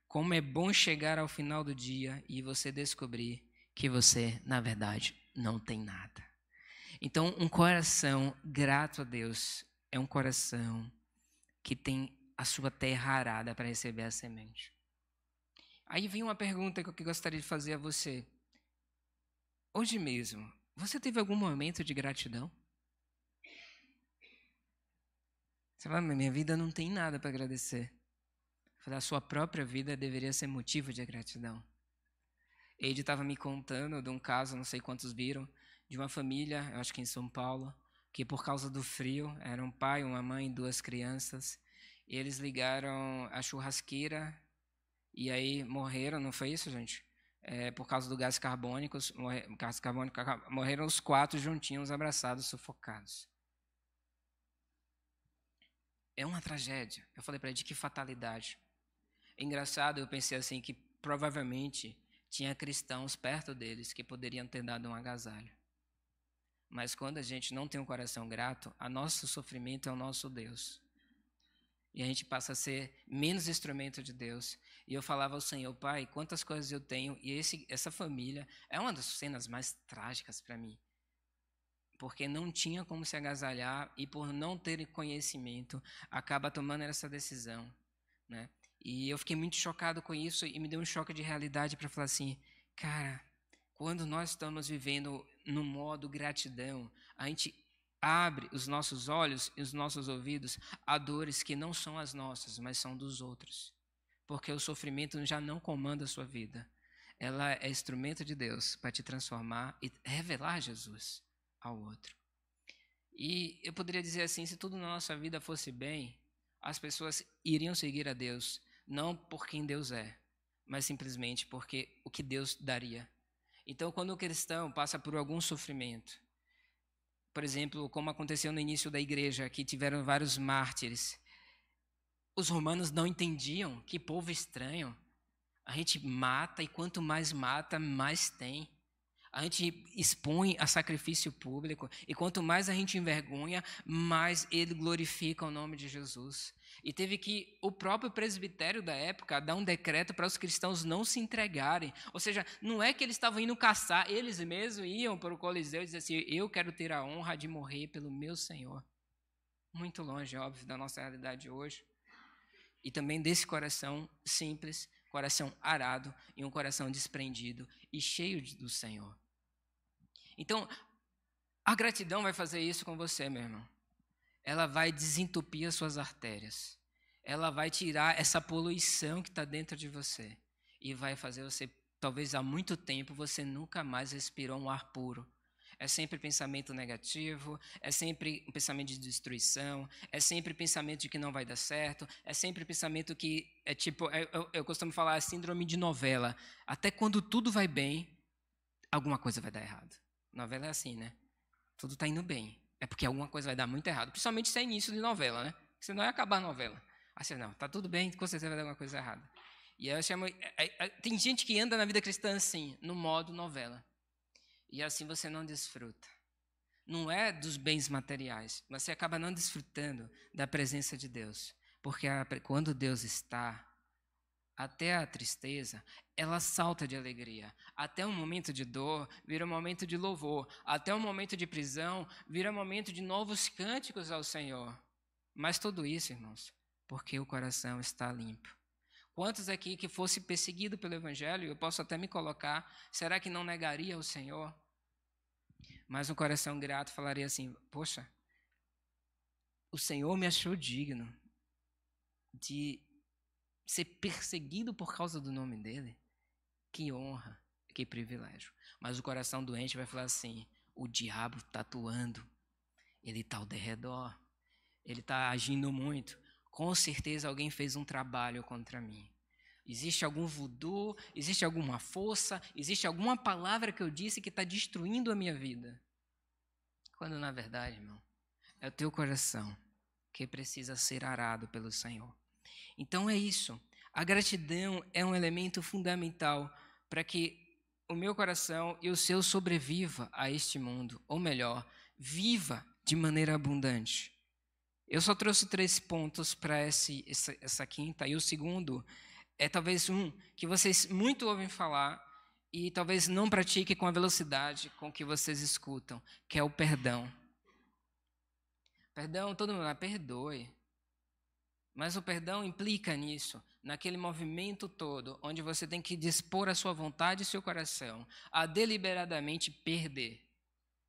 Como é bom chegar ao final do dia e você descobrir que você, na verdade, não tem nada. Então, um coração grato a Deus é um coração que tem a sua terra arada para receber a semente. Aí vem uma pergunta que eu gostaria de fazer a você. Hoje mesmo, você teve algum momento de gratidão? Você fala, minha vida não tem nada para agradecer. A sua própria vida deveria ser motivo de gratidão. Ele estava me contando de um caso, não sei quantos viram, de uma família, eu acho que em São Paulo, que por causa do frio, era um pai, uma mãe e 2 crianças, e eles ligaram a churrasqueira e aí morreram, não foi isso, gente? Por causa do gás carbônico, morreram os 4 juntinhos, abraçados, sufocados. É uma tragédia. Eu falei para ele, de que fatalidade. Engraçado, eu pensei assim, que provavelmente tinha cristãos perto deles que poderiam ter dado um agasalho. Mas quando a gente não tem um coração grato, o nosso sofrimento é o nosso Deus. E a gente passa a ser menos instrumento de Deus. E eu falava ao Senhor, Pai, quantas coisas eu tenho. E essa família é uma das cenas mais trágicas para mim. Porque não tinha como se agasalhar e por não ter conhecimento, acaba tomando essa decisão, né? E eu fiquei muito chocado com isso e me deu um choque de realidade para falar assim, cara, quando nós estamos vivendo no modo gratidão, a gente abre os nossos olhos e os nossos ouvidos a dores que não são as nossas, mas são dos outros. Porque o sofrimento já não comanda a sua vida. Ela é instrumento de Deus para te transformar e revelar Jesus ao outro. E eu poderia dizer assim, se tudo na nossa vida fosse bem, as pessoas iriam seguir a Deus, não por quem Deus é, mas simplesmente porque o que Deus daria. Então, quando o cristão passa por algum sofrimento, por exemplo, como aconteceu no início da igreja, que tiveram vários mártires, os romanos não entendiam, que povo estranho, a gente mata e quanto mais mata, mais tem. A gente expõe a sacrifício público, e quanto mais a gente envergonha, mais ele glorifica o nome de Jesus. E teve que o próprio presbitério da época dar um decreto para os cristãos não se entregarem. Ou seja, não é que eles estavam indo caçar, eles mesmos iam para o Coliseu e diziam assim: eu quero ter a honra de morrer pelo meu Senhor. Muito longe, óbvio, da nossa realidade hoje. E também desse coração simples, coração arado e um coração desprendido e cheio do Senhor. Então, a gratidão vai fazer isso com você, meu irmão. Ela vai desentupir as suas artérias. Ela vai tirar essa poluição que está dentro de você. E vai fazer você, talvez há muito tempo, você nunca mais respirou um ar puro. É sempre pensamento negativo, é sempre um pensamento de destruição, é sempre pensamento de que não vai dar certo, é sempre pensamento que é tipo, eu costumo falar a síndrome de novela. Até quando tudo vai bem, alguma coisa vai dar errado. Novela é assim, né? Tudo está indo bem. É porque alguma coisa vai dar muito errado. Principalmente se é início de novela, né? Senão vai acabar a novela. Assim, não, tá tudo bem, com certeza vai dar alguma coisa errada. E aí eu chamo. Tem gente que anda na vida cristã assim, no modo novela. E assim você não desfruta. Não é dos bens materiais. Você acaba não desfrutando da presença de Deus. Porque quando Deus está, até a tristeza, ela salta de alegria. Até um momento de dor, vira um momento de louvor. Até um momento de prisão, vira um momento de novos cânticos ao Senhor. Mas tudo isso, irmãos, porque o coração está limpo. Quantos aqui que fosse perseguido pelo Evangelho, eu posso até me colocar, será que não negaria o Senhor? Mas um coração grato falaria assim: poxa, o Senhor me achou digno de ser perseguido por causa do nome dele. Que honra, que privilégio. Mas o coração doente vai falar assim: o diabo está atuando, ele está ao derredor, ele está agindo muito. Com certeza alguém fez um trabalho contra mim. Existe algum voodoo, existe alguma força, existe alguma palavra que eu disse que está destruindo a minha vida. Quando na verdade, irmão, é o teu coração que precisa ser arado pelo Senhor. Então é isso. A gratidão é um elemento fundamental para que o meu coração e o seu sobreviva a este mundo, ou melhor, viva de maneira abundante. Eu só trouxe 3 pontos para essa quinta, e o segundo é talvez um que vocês muito ouvem falar e talvez não pratiquem com a velocidade com que vocês escutam, que é o perdão. Perdão, todo mundo, perdoe. Mas o perdão implica nisso, naquele movimento todo, onde você tem que dispor a sua vontade e seu coração a deliberadamente perder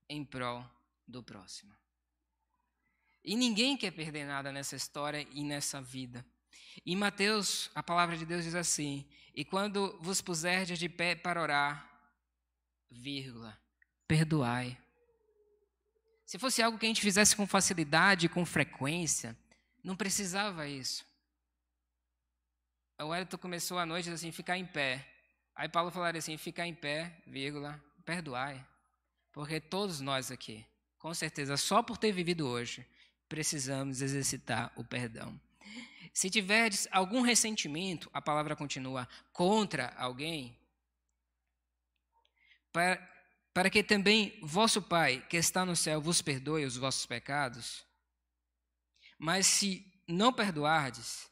em prol do próximo. E ninguém quer perder nada nessa história e nessa vida. Em Mateus, a palavra de Deus diz assim: e quando vos puserdes de pé para orar, vírgula, perdoai. Se fosse algo que a gente fizesse com facilidade, com frequência, não precisava isso. O Wellington começou a noite assim, ficar em pé. Aí Paulo falaria assim, ficar em pé, vírgula, perdoai. Porque todos nós aqui, com certeza, só por ter vivido hoje, precisamos exercitar o perdão. Se tiverdes algum ressentimento, a palavra continua, contra alguém, para que também vosso Pai, que está no céu, vos perdoe os vossos pecados. Mas se não perdoardes,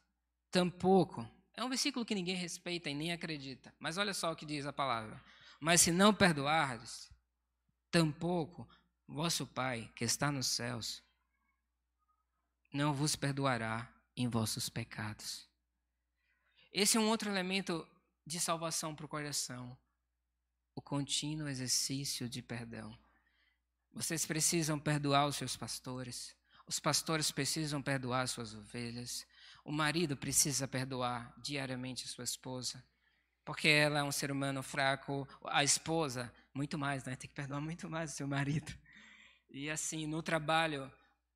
tampouco. É um versículo que ninguém respeita e nem acredita. Mas olha só o que diz a palavra. Mas se não perdoardes, tampouco vosso Pai, que está nos céus, não vos perdoará em vossos pecados. Esse é um outro elemento de salvação para o coração. O contínuo exercício de perdão. Vocês precisam perdoar os seus pastores. Os pastores precisam perdoar suas ovelhas. O marido precisa perdoar diariamente a sua esposa, porque ela é um ser humano fraco. A esposa, muito mais, né? Tem que perdoar muito mais o seu marido. E assim, no trabalho,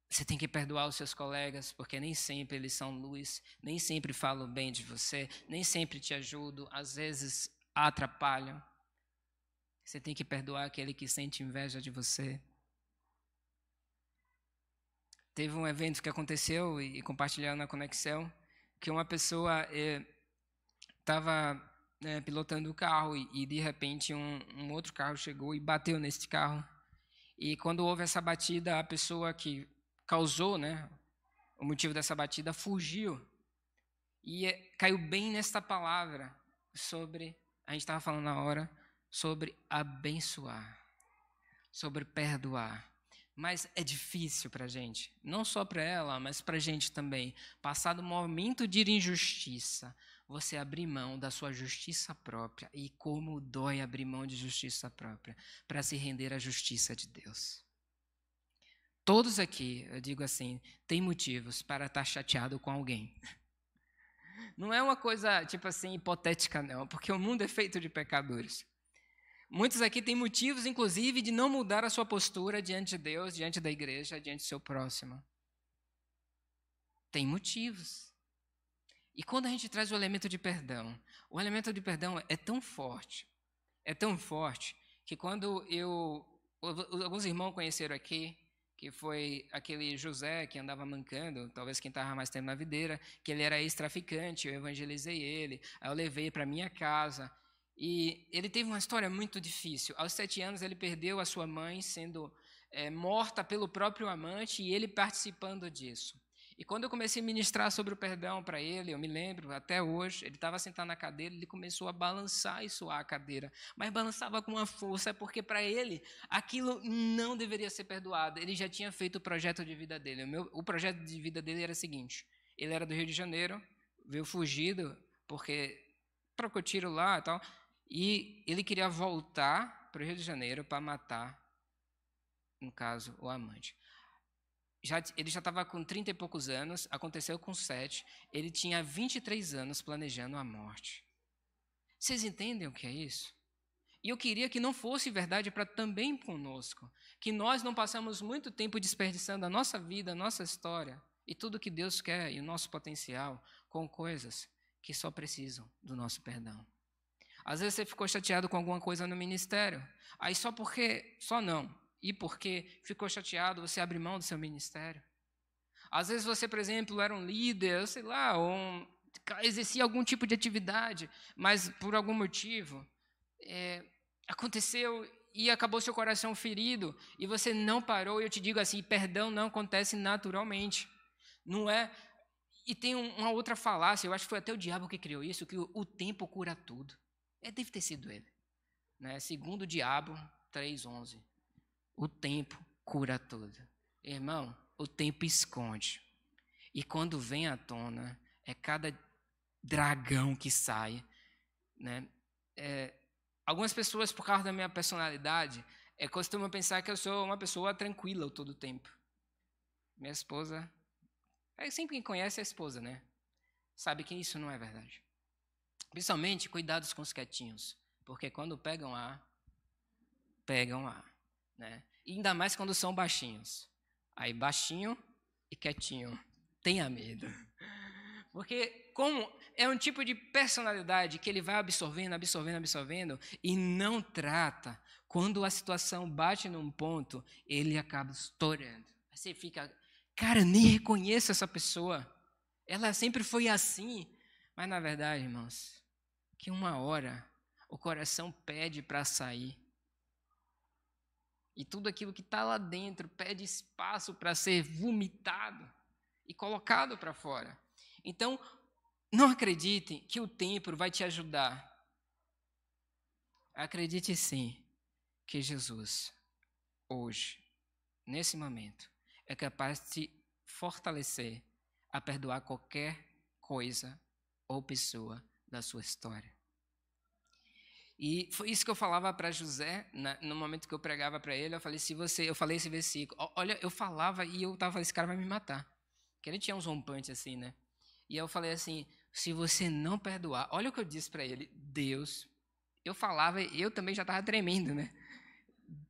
você tem que perdoar os seus colegas, porque nem sempre eles são luz, nem sempre falam bem de você, nem sempre te ajudam, às vezes atrapalham. Você tem que perdoar aquele que sente inveja de você. Teve um evento que aconteceu e compartilhando na conexão, que uma pessoa estava pilotando o carro e de repente um outro carro chegou e bateu nesse carro. E quando houve essa batida, a pessoa que causou, né, o motivo dessa batida fugiu. E caiu bem nesta palavra sobre, a gente estava falando na hora, sobre abençoar, sobre perdoar. Mas é difícil para a gente, não só para ela, mas para a gente também. Passado o momento de injustiça, você abrir mão da sua justiça própria. E como dói abrir mão de justiça própria para se render à justiça de Deus. Todos aqui, eu digo assim, têm motivos para estar chateado com alguém. Não é uma coisa, tipo assim, hipotética, não, porque o mundo é feito de pecadores. Muitos aqui têm motivos, inclusive, de não mudar a sua postura diante de Deus, diante da igreja, diante do seu próximo. Tem motivos. E quando a gente traz o elemento de perdão é tão forte, que quando alguns irmãos conheceram aqui, que foi aquele José que andava mancando, talvez quem estava mais tempo na videira, que ele era ex-traficante, eu evangelizei ele, aí eu levei para minha casa, e ele teve uma história muito difícil. Aos 7 anos ele perdeu a sua mãe sendo morta pelo próprio amante e ele participando disso. E quando eu comecei a ministrar sobre o perdão para ele, eu me lembro, até hoje, ele estava sentado na cadeira, ele começou a balançar e suar a cadeira, mas balançava com uma força, porque para ele aquilo não deveria ser perdoado. Ele já tinha feito o projeto de vida dele. O projeto de vida dele era o seguinte: ele era do Rio de Janeiro, veio fugido, porque trocou tiro lá e tal, e ele queria voltar para o Rio de Janeiro para matar, no caso, o amante. Ele já estava com 30 e poucos anos, aconteceu com 7, ele tinha 23 anos planejando a morte. Vocês entendem o que é isso? E eu queria que não fosse verdade para também conosco, que nós não passamos muito tempo desperdiçando a nossa vida, a nossa história, e tudo que Deus quer e o nosso potencial com coisas que só precisam do nosso perdão. Às vezes você ficou chateado com alguma coisa no ministério, aí só não. E porque ficou chateado, você abre mão do seu ministério. Às vezes você, por exemplo, era um líder, sei lá, ou exercia algum tipo de atividade, mas por algum motivo aconteceu e acabou seu coração ferido, e você não parou. E eu te digo assim, perdão não acontece naturalmente. Não é. E tem uma outra falácia, eu acho que foi até o diabo que criou isso, que o tempo cura tudo. Deve ter sido ele. Né? Segundo o diabo 3:11. O tempo cura tudo. Irmão, o tempo esconde. E quando vem à tona, é cada dragão que sai. Né? Algumas pessoas, por causa da minha personalidade, costumam pensar que eu sou uma pessoa tranquila todo o tempo. Minha esposa... sempre quem conhece a esposa, né? Sabe que isso não é verdade. Principalmente, cuidados com os quietinhos. Porque quando pegam A. Né? E ainda mais quando são baixinhos. Aí baixinho e quietinho. Tenha medo. Porque como é um tipo de personalidade que ele vai absorvendo e não trata, quando a situação bate num ponto, ele acaba estourando. Aí você fica, cara, nem reconheço essa pessoa. Ela sempre foi assim. Mas na verdade, irmãos, que uma hora o coração pede para sair. E tudo aquilo que está lá dentro pede espaço para ser vomitado e colocado para fora. Então, não acredite que o tempo vai te ajudar. Acredite sim que Jesus, hoje, nesse momento, é capaz de te fortalecer a perdoar qualquer coisa ou pessoa da sua história. E foi isso que eu falava para José, no momento que eu pregava para ele. Eu falei esse versículo. Olha, eu falava e eu tava, esse cara vai me matar. Porque ele tinha uns rompantes assim, né? E eu falei assim, se você não perdoar, olha o que eu disse para ele, Deus. Eu falava, eu também já estava tremendo, né?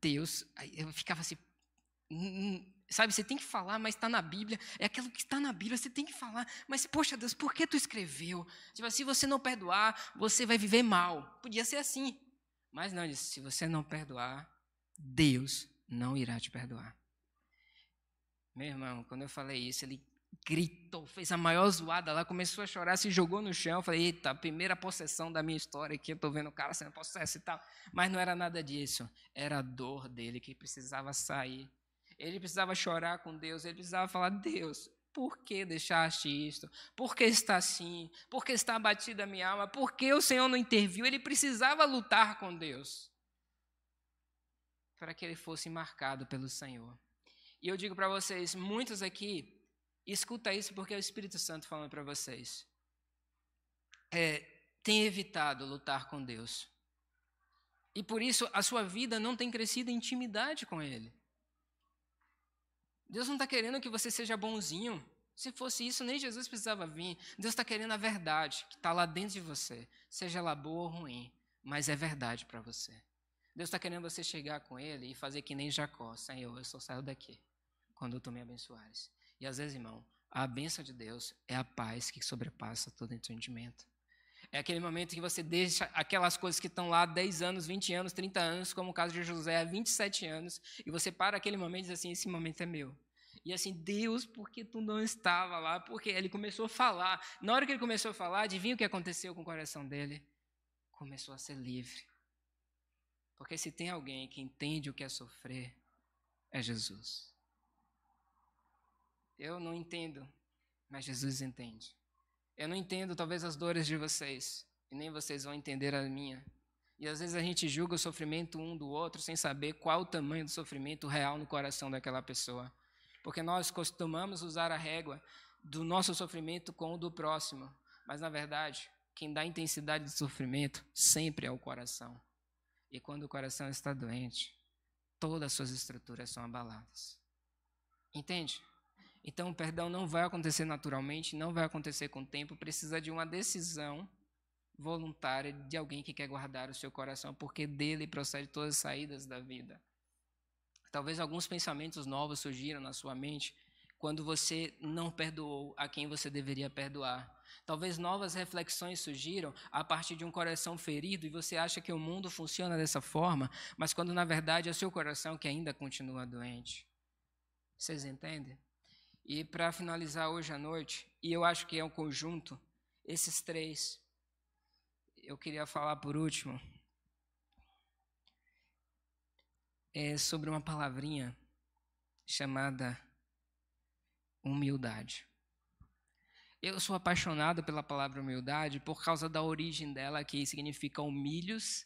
Deus, eu ficava assim, sabe, você tem que falar, mas está na Bíblia, é aquilo que está na Bíblia, você tem que falar, mas poxa Deus, por que tu escreveu? Tipo, se você não perdoar, você vai viver mal. Podia ser assim, mas não, disse, se você não perdoar, Deus não irá te perdoar. Meu irmão, quando eu falei isso, ele gritou, fez a maior zoada lá, começou a chorar, se jogou no chão. Eu falei, eita, a primeira possessão da minha história aqui, eu estou vendo o cara sendo possesso e tal. Mas não era nada disso, era a dor dele que precisava sair. Ele precisava chorar com Deus, ele precisava falar, Deus, por que deixaste isto? Por que está assim? Por que está abatida a minha alma? Por que o Senhor não interviu? Ele precisava lutar com Deus para que ele fosse marcado pelo Senhor. E eu digo para vocês, muitos aqui, escuta isso porque é o Espírito Santo falando para vocês. Tem evitado lutar com Deus. E por isso a sua vida não tem crescido em intimidade com Ele. Deus não está querendo que você seja bonzinho. Se fosse isso, nem Jesus precisava vir. Deus está querendo a verdade que está lá dentro de você. Seja ela boa ou ruim, mas é verdade para você. Deus está querendo você chegar com Ele e fazer que nem Jacó. Senhor, eu só saio daqui quando tu me abençoares. E às vezes, irmão, a bênção de Deus é a paz que sobrepassa todo entendimento. É aquele momento que você deixa aquelas coisas que estão lá há 10 anos, 20 anos, 30 anos, como o caso de José, há 27 anos, e você para aquele momento e diz assim, esse momento é meu. E assim, Deus, por que tu não estava lá? Porque ele começou a falar. Na hora que ele começou a falar, adivinha o que aconteceu com o coração dele? Começou a ser livre. Porque se tem alguém que entende o que é sofrer, é Jesus. Eu não entendo, mas Jesus entende. Eu não entendo talvez as dores de vocês, e nem vocês vão entender a minha. E às vezes a gente julga o sofrimento um do outro sem saber qual o tamanho do sofrimento real no coração daquela pessoa. Porque nós costumamos usar a régua do nosso sofrimento com o do próximo. Mas na verdade, quem dá intensidade de sofrimento sempre é o coração. E quando o coração está doente, todas as suas estruturas são abaladas. Entende? Então o perdão não vai acontecer naturalmente, não vai acontecer com o tempo, precisa de uma decisão voluntária de alguém que quer guardar o seu coração, porque dele procede todas as saídas da vida. Talvez alguns pensamentos novos surgiram na sua mente quando você não perdoou a quem você deveria perdoar. Talvez novas reflexões surgiram a partir de um coração ferido e você acha que o mundo funciona dessa forma, mas quando na verdade é o seu coração que ainda continua doente. Vocês entendem? E para finalizar hoje à noite, e eu acho que é um conjunto, esses três, eu queria falar por último, sobre uma palavrinha chamada humildade. Eu sou apaixonado pela palavra humildade por causa da origem dela, que significa humilhos,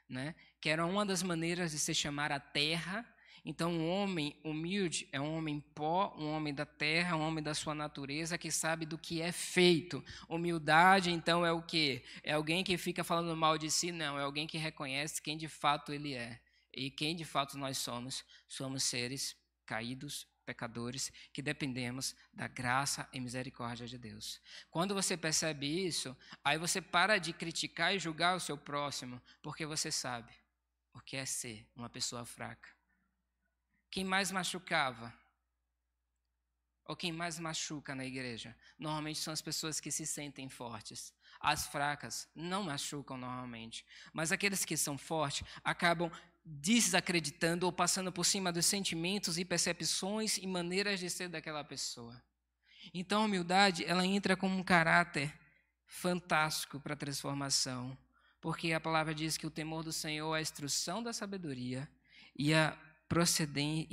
né? Que era uma das maneiras de se chamar a terra. Então, um homem humilde é um homem pó, um homem da terra, um homem da sua natureza, que sabe do que é feito. Humildade, então, é o quê? É alguém que fica falando mal de si? Não, é alguém que reconhece quem de fato ele é. E quem de fato nós somos? Somos seres caídos, pecadores, que dependemos da graça e misericórdia de Deus. Quando você percebe isso, aí você para de criticar e julgar o seu próximo, porque você sabe o que é ser uma pessoa fraca. Quem mais machucava? Ou quem mais machuca na igreja? Normalmente são as pessoas que se sentem fortes. As fracas não machucam normalmente, mas aqueles que são fortes acabam desacreditando ou passando por cima dos sentimentos e percepções e maneiras de ser daquela pessoa. Então a humildade, ela entra como um caráter fantástico para a transformação, porque a palavra diz que o temor do Senhor é a instrução da sabedoria e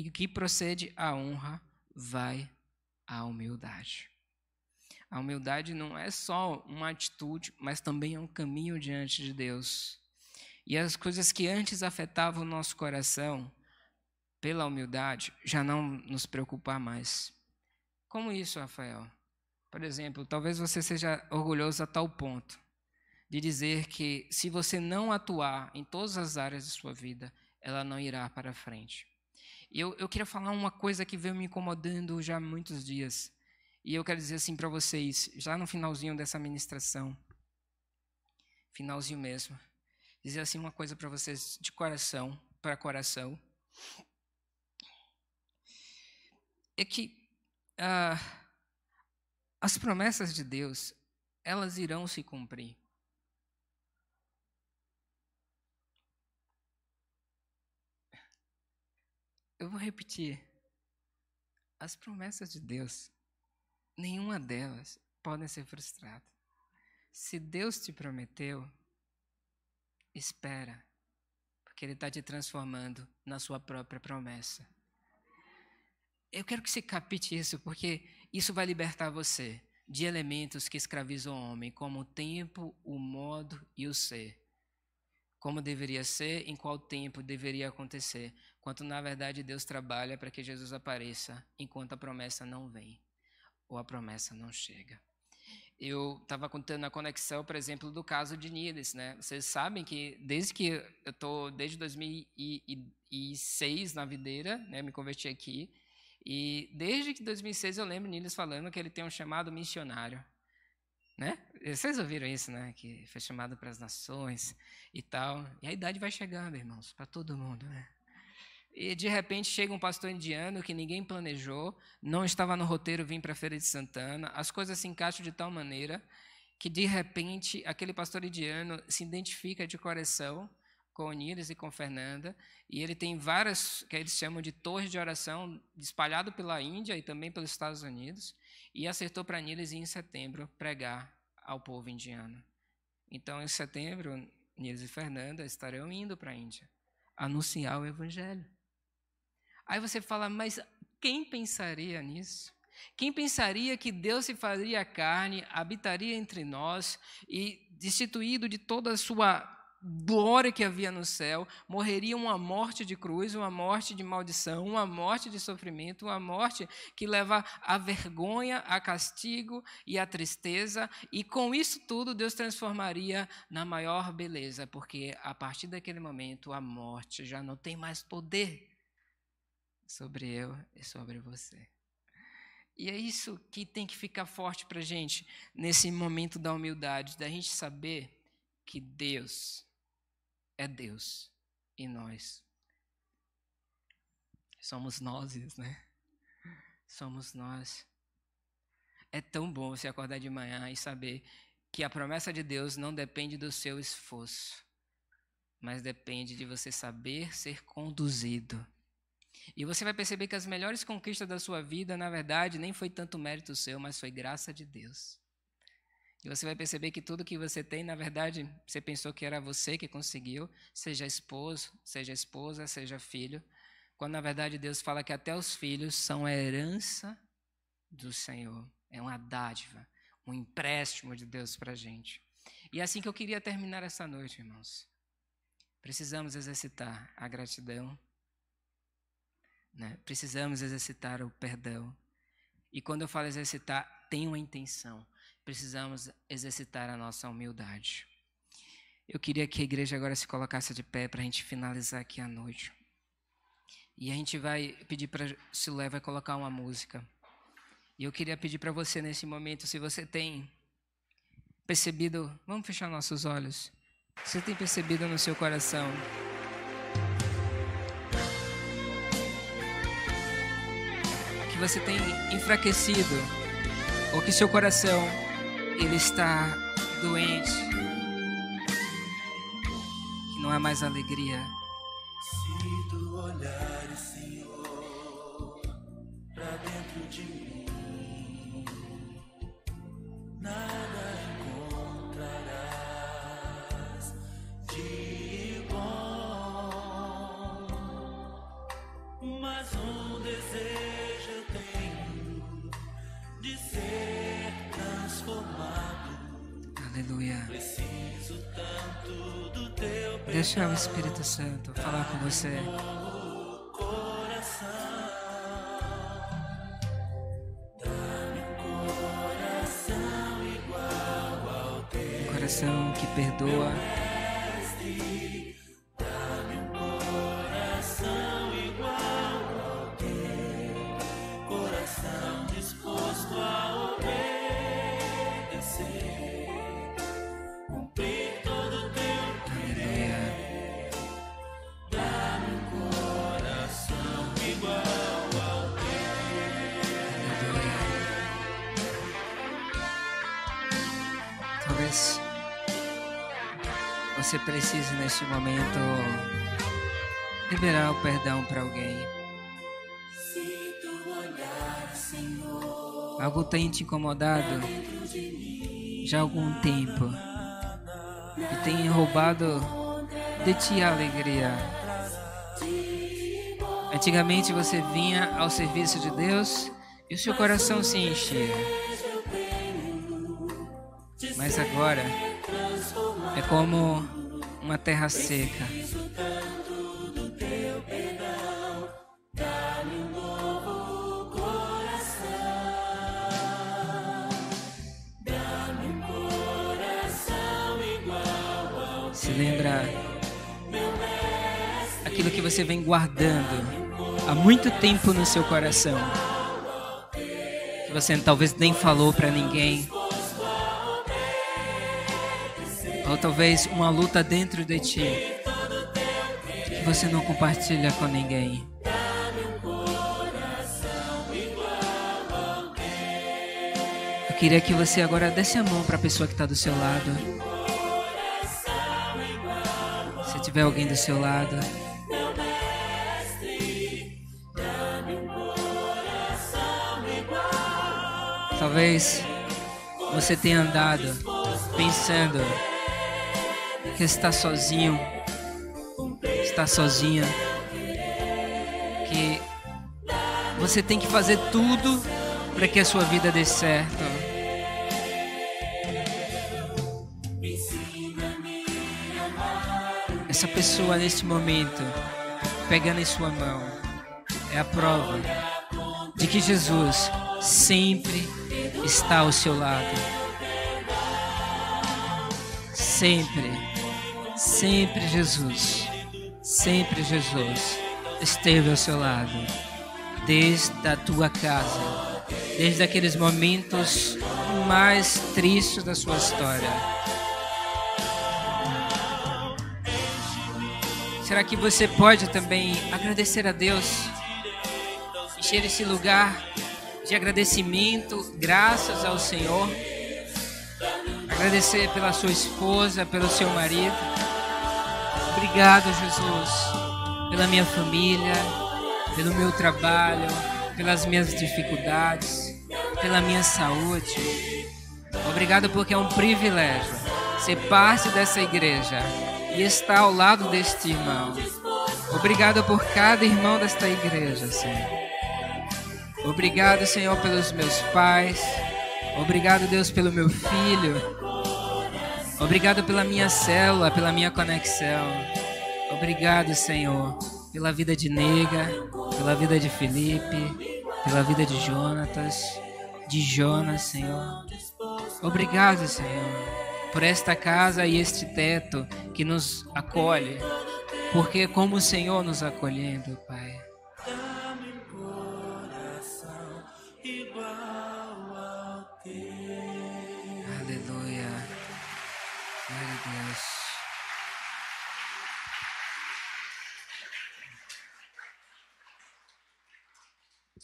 o que procede à honra vai à humildade. A humildade não é só uma atitude, mas também é um caminho diante de Deus. E as coisas que antes afetavam o nosso coração, pela humildade, já não nos preocupar mais. Como isso, Rafael? Por exemplo, talvez você seja orgulhoso a tal ponto de dizer que se você não atuar em todas as áreas de sua vida, ela não irá para frente. Eu queria falar uma coisa que veio me incomodando já há muitos dias. E eu quero dizer assim para vocês, já no finalzinho dessa ministração, finalzinho mesmo, dizer assim uma coisa para vocês de coração, para coração, é que as promessas de Deus, elas irão se cumprir. Eu vou repetir. As promessas de Deus, nenhuma delas podem ser frustradas. Se Deus te prometeu, espera, porque Ele está te transformando na sua própria promessa. Eu quero que você capte isso, porque isso vai libertar você de elementos que escravizam o homem, como o tempo, o modo e o ser. Como deveria ser, em qual tempo deveria acontecer, quanto na verdade Deus trabalha para que Jesus apareça, enquanto a promessa não vem, ou a promessa não chega. Eu estava contando a conexão, por exemplo, do caso de Niles, né? Vocês sabem que desde 2006 na videira, né? Me converti aqui, e desde que 2006 eu lembro Niles falando que ele tem um chamado missionário, né? Vocês ouviram isso, né? Que foi chamado para as nações e tal. E a idade vai chegando, irmãos, para todo mundo, né? E de repente chega um pastor indiano que ninguém planejou, não estava no roteiro vir para a Feira de Santana, as coisas se encaixam de tal maneira que de repente aquele pastor indiano se identifica de coração com o Niles e com Fernanda, e ele tem várias, que eles chamam de torres de oração, espalhado pela Índia e também pelos Estados Unidos, e acertou para Niles ir em setembro pregar ao povo indiano. Então, em setembro, Niles e Fernanda estarão indo para a Índia anunciar o Evangelho. Aí você fala, mas quem pensaria nisso? Quem pensaria que Deus se faria carne, habitaria entre nós e, destituído de toda a sua glória que havia no céu, morreria uma morte de cruz, uma morte de maldição, uma morte de sofrimento, uma morte que leva à vergonha, a castigo e à tristeza, e com isso tudo Deus transformaria na maior beleza, porque a partir daquele momento a morte já não tem mais poder sobre eu e sobre você. E é isso que tem que ficar forte para a gente nesse momento da humildade, da gente saber que Deus é Deus e nós somos nós, né? Somos nós. É tão bom você acordar de manhã e saber que a promessa de Deus não depende do seu esforço, mas depende de você saber ser conduzido. E você vai perceber que as melhores conquistas da sua vida, na verdade, nem foi tanto mérito seu, mas foi graça de Deus. E você vai perceber que tudo que você tem, na verdade, você pensou que era você que conseguiu, seja esposo, seja esposa, seja filho, quando na verdade Deus fala que até os filhos são a herança do Senhor. É uma dádiva, um empréstimo de Deus para a gente. E é assim que eu queria terminar essa noite, irmãos. Precisamos exercitar a gratidão, né? Precisamos exercitar o perdão. E quando eu falo exercitar, tem uma intenção. Precisamos exercitar a nossa humildade. Eu queria que a igreja agora se colocasse de pé para a gente finalizar aqui a noite. E a gente vai pedir para Silé vai colocar uma música. E eu queria pedir para você nesse momento, se você tem percebido, vamos fechar nossos olhos. Se você tem percebido no seu coração que você tem enfraquecido, ou que seu coração ele está doente, que não há mais alegria. Se tu olhares, Senhor, pra dentro de mim, nada encontrarás de bom, mas um desejo eu tenho de ser transformado. Aleluia. Preciso tanto do teu perdão. Deixa o Espírito Santo falar com você. Um coração que perdoa. Coração disposto a obedecer, cumprir todo o teu querer. Dá-me um coração igual ao teu. Talvez você precise neste momento liberar o perdão para alguém. Se tu olhar, Senhor, Algo tem te incomodado já há algum tempo e tem roubado de ti a alegria. Antigamente você vinha ao serviço de Deus e o seu coração se enchia. Mas agora é como uma terra seca. Se lembra aquilo que você vem guardando há muito tempo no seu coração, que você talvez nem falou para ninguém, ou talvez uma luta dentro de ti que você não compartilha com ninguém. Eu queria que você agora desse a mão para a pessoa que está do seu lado. Se tiver alguém do seu lado, talvez você tenha andado pensando que está sozinho, está sozinha, que você tem que fazer tudo para que a sua vida dê certo. Essa pessoa neste momento, pegando em sua mão, é a prova de que Jesus sempre está ao seu lado. Sempre, sempre Jesus esteve ao seu lado, desde a tua casa, desde aqueles momentos mais tristes da sua história. Será que você pode também agradecer a Deus? Encher esse lugar de agradecimento, graças ao Senhor. Agradecer pela sua esposa, pelo seu marido. Obrigado, Jesus, pela minha família, pelo meu trabalho, pelas minhas dificuldades, pela minha saúde. Obrigado porque é um privilégio ser parte dessa igreja e estar ao lado deste irmão. Obrigado por cada irmão desta igreja, Senhor. Obrigado, Senhor, pelos meus pais. Obrigado, Deus, pelo meu filho. Obrigado pela minha célula, pela minha conexão. Obrigado, Senhor, pela vida de Nega, pela vida de Felipe, pela vida de Jonatas, de Jonas, Senhor. Obrigado, Senhor, por esta casa e este teto que nos acolhe, porque é como o Senhor nos acolhendo, Pai. Aleluia. Glória a Deus.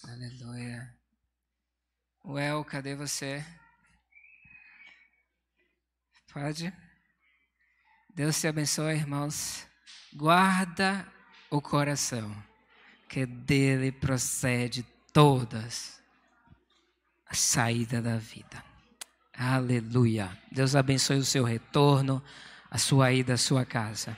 Aleluia. Well, cadê você? Pode? Deus te abençoe, irmãos. Guarda o coração, que dele procede todas a saída da vida. Aleluia. Deus abençoe o seu retorno, a sua ida à sua casa.